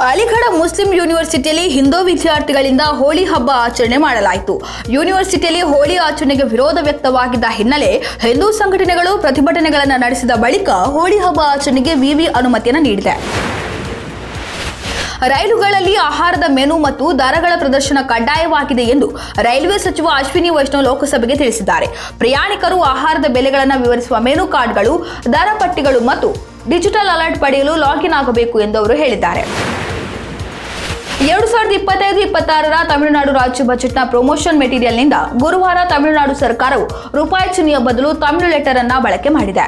Aligarh Muslim ಯೂನಿವರ್ಸಿಟಿಯಲ್ಲಿ Hindu ವಿದ್ಯಾರ್ಥಿಗಳಿಂದ ಹೋಳಿ ಹಬ್ಬ ಆಚರಣೆ ಮಾಡಲಾಯಿತು. ಯೂನಿವರ್ಸಿಟಿಯಲ್ಲಿ ಹೋಳಿ ಆಚರಣೆಗೆ ವಿರೋಧ ವ್ಯಕ್ತವಾಗಿದ್ದ ಹಿನ್ನೆಲೆ ಹಿಂದೂ ಸಂಘಟನೆಗಳು ಪ್ರತಿಭಟನೆಗಳನ್ನು ನಡೆಸಿದ ಬಳಿಕ ಹೋಳಿ ಹಬ್ಬ ಆಚರಣೆಗೆ ವಿವಿ ಅನುಮತಿಯನ್ನು ನೀಡಿದೆ. ರೈಲುಗಳಲ್ಲಿ ಆಹಾರದ ಮೆನು ಮತ್ತು ದರಗಳ ಪ್ರದರ್ಶನ ಕಡ್ಡಾಯವಾಗಿದೆ ಎಂದು ರೈಲ್ವೆ ಸಚಿವ ಅಶ್ವಿನಿ ವೈಷ್ಣವ್ ಲೋಕಸಭೆಗೆ ತಿಳಿಸಿದ್ದಾರೆ. ಪ್ರಯಾಣಿಕರು ಆಹಾರದ ಬೆಲೆಗಳನ್ನು ವಿವರಿಸುವ ಮೆನು ಕಾರ್ಡ್ಗಳು, ದರ ಪಟ್ಟಿಗಳು ಮತ್ತು ಡಿಜಿಟಲ್ ಅಲರ್ಟ್ ಪಡೆಯಲು ಲಾಗಿನ್ ಆಗಬೇಕು ಎಂದು ಅವರು ಹೇಳಿದ್ದಾರೆ. 2025-26ರ ತಮಿಳುನಾಡು ರಾಜ್ಯ ಬಜೆಟ್ನ ಪ್ರಮೋಷನ್ ಮೆಟೀರಿಯಲ್ನಿಂದ ಗುರುವಾರ ತಮಿಳುನಾಡು ಸರ್ಕಾರವು ರೂಪಾಯಿ ಚಿಹ್ನೆಯ ಬದಲು ತಮಿಳು ಲೆಟರ್ ಅನ್ನು ಬಳಕೆ ಮಾಡಿದೆ.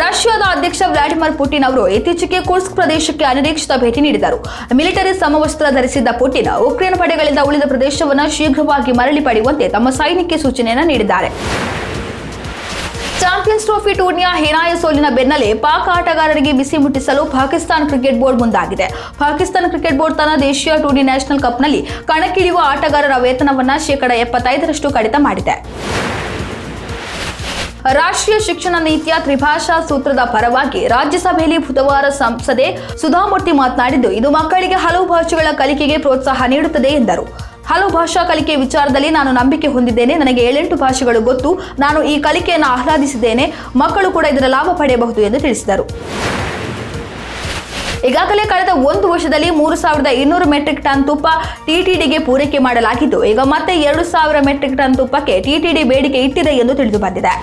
ರಷ್ಯಾದ ಅಧ್ಯಕ್ಷ ವ್ಲಾಡಿಮಿರ್ ಪುಟಿನ್ ಅವರು ಇತ್ತೀಚೆಗೆ ಕುರ್ಸ್ಕ್ ಪ್ರದೇಶಕ್ಕೆ ಅನಿರೀಕ್ಷಿತ ಭೇಟಿ ನೀಡಿದರು. ಮಿಲಿಟರಿ ಸಮವಸ್ತ್ರ ಧರಿಸಿದ್ದ ಪುಟಿನ್ ಉಕ್ರೇನ್ ಪಡೆಗಳಿಂದ ಉಳಿದ ಪ್ರದೇಶವನ್ನು ಶೀಘ್ರವಾಗಿ ಮರಳಿ ಪಡೆಯುವಂತೆ ತಮ್ಮ ಸೈನ್ಯಕ್ಕೆ ಸೂಚನೆಯನ್ನು ನೀಡಿದ್ದಾರೆ. ಚಾಂಪಿಯನ್ಸ್ ಟ್ರೋಫಿ ಟೂರ್ನಿಯ ಹೀನಾಯ ಸೋಲಿನ ಬೆನ್ನಲ್ಲೇ ಪಾಕ್ ಆಟಗಾರರಿಗೆ ಬಿಸಿ ಮುಟ್ಟಿಸಲು ಪಾಕಿಸ್ತಾನ ಕ್ರಿಕೆಟ್ ಬೋರ್ಡ್ ಮುಂದಾಗಿದೆ. ಪಾಕಿಸ್ತಾನ ಕ್ರಿಕೆಟ್ ಬೋರ್ಡ್ ತನ್ನ ದೇಶೀಯ ಟೂರ್ನಿ ನ್ಯಾಷನಲ್ ಕಪ್ನಲ್ಲಿ ಕಣಕ್ಕಿಳಿಯುವ ಆಟಗಾರರ ವೇತನವನ್ನು 75% ಕಡಿತ ಮಾಡಿದೆ. ರಾಷ್ಟ್ರೀಯ ಶಿಕ್ಷಣ ನೀತಿಯ ತ್ರಿಭಾಷಾ ಸೂತ್ರದ ಪರವಾಗಿ ರಾಜ್ಯಸಭೆಯಲ್ಲಿ ಬುಧವಾರ ಸಂಸದೆ ಸುಧಾಮೂರ್ತಿ ಮಾತನಾಡಿದ್ದು, ಇದು ಮಕ್ಕಳಿಗೆ ಹಲವು ಭಾಷೆಗಳ ಕಲಿಕೆಗೆ ಪ್ರೋತ್ಸಾಹ ನೀಡುತ್ತದೆ ಎಂದರು. ಹಲವು ಭಾಷಾ ಕಲಿಕೆ ವಿಚಾರದಲ್ಲಿ ನಾನು ನಂಬಿಕೆ ಹೊಂದಿದ್ದೇನೆ. ನನಗೆ 7-8 ಭಾಷೆಗಳು ಗೊತ್ತು. ನಾನು ಈ ಕಲಿಕೆಯನ್ನು ಆಹ್ಲಾದಿಸಿದ್ದೇನೆ. ಮಕ್ಕಳು ಕೂಡ ಇದರ ಲಾಭ ಪಡೆಯಬಹುದು ಎಂದು ತಿಳಿಸಿದರು. ಈಗಾಗಲೇ ಕಳೆದ 1 ವರ್ಷದಲ್ಲಿ 3200 ಮೆಟ್ರಿಕ್ ಟನ್ ತುಪ್ಪ ಟಿಟಿಡಿಗೆ ಪೂರೈಕೆ ಮಾಡಲಾಗಿದ್ದು, ಈಗ ಮತ್ತೆ 2000 ಮೆಟ್ರಿಕ್ ಟನ್ ತುಪ್ಪಕ್ಕೆ ಟಿಟಿಡಿ ಬೇಡಿಕೆ ಇಟ್ಟಿದೆ ಎಂದು ತಿಳಿದು ಬಂದಿದೆ.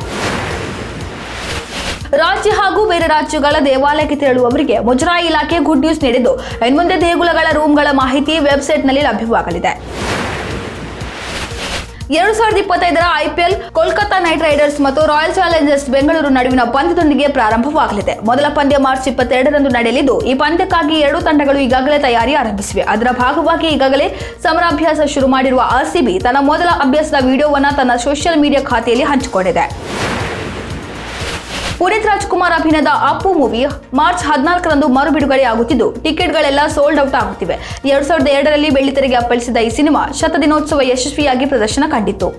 ರಾಜ್ಯ ಹಾಗೂ ಬೇರೆ ರಾಜ್ಯಗಳ ದೇವಾಲಯಕ್ಕೆ ತೆರಳುವವರಿಗೆ ಮುಜರಾಯಿ ಇಲಾಖೆ ಗುಡ್ ನ್ಯೂಸ್ ನೀಡಿದ್ದು, ಇನ್ಮುಂದೆ ದೇಗುಲಗಳ ರೂಮ್ಗಳ ಮಾಹಿತಿ ವೆಬ್ಸೈಟ್ನಲ್ಲಿ ಲಭ್ಯವಾಗಲಿದೆ. 2025ರ IPL ಕೋಲ್ಕತ್ತಾ ನೈಟ್ ರೈಡರ್ಸ್ ಮತ್ತು ರಾಯಲ್ ಚಾಲೆಂಜರ್ಸ್ ಬೆಂಗಳೂರು ನಡುವಿನ ಪಂದ್ಯದೊಂದಿಗೆ ಪ್ರಾರಂಭವಾಗಲಿದೆ. ಮೊದಲ ಪಂದ್ಯ ಮಾರ್ಚ್ 22ರಂದು ನಡೆಯಲಿದ್ದು, ಈ ಪಂದ್ಯಕ್ಕಾಗಿ 2 ತಂಡಗಳು ಈಗಾಗಲೇ ತಯಾರಿ ಆರಂಭಿಸಿವೆ. ಅದರ ಭಾಗವಾಗಿ ಈಗಾಗಲೇ ಸಮರಾಭ್ಯಾಸ ಶುರು ಮಾಡಿರುವ RCB ತನ್ನ ಮೊದಲ ಅಭ್ಯಾಸದ ವಿಡಿಯೋವನ್ನು ತನ್ನ ಸೋಷಿಯಲ್ ಮೀಡಿಯಾ ಖಾತೆಯಲ್ಲಿ ಹಂಚಿಕೊಂಡಿದೆ. ಪುನೀತ್ ರಾಜ್ಕುಮಾರ್ ಅಭಿನಯದ ಅಪ್ಪು ಮೂವಿ ಮಾರ್ಚ್ 14ರಂದು ಮರು ಬಿಡುಗಡೆಯಾಗುತ್ತಿದ್ದು, ಟಿಕೆಟ್ಗಳೆಲ್ಲ ಸೋಲ್ಡ್ ಔಟ್ ಆಗುತ್ತಿವೆ. 2002ರಲ್ಲಿ ಬೆಳ್ಳಿತೆರೆಗೆ ಅಪ್ಪಳಿಸಿದ ಈ ಸಿನಿಮಾ ಶತದಿನೋತ್ಸವ ಯಶಸ್ವಿಯಾಗಿ ಪ್ರದರ್ಶನ ಕಂಡಿತ್ತು.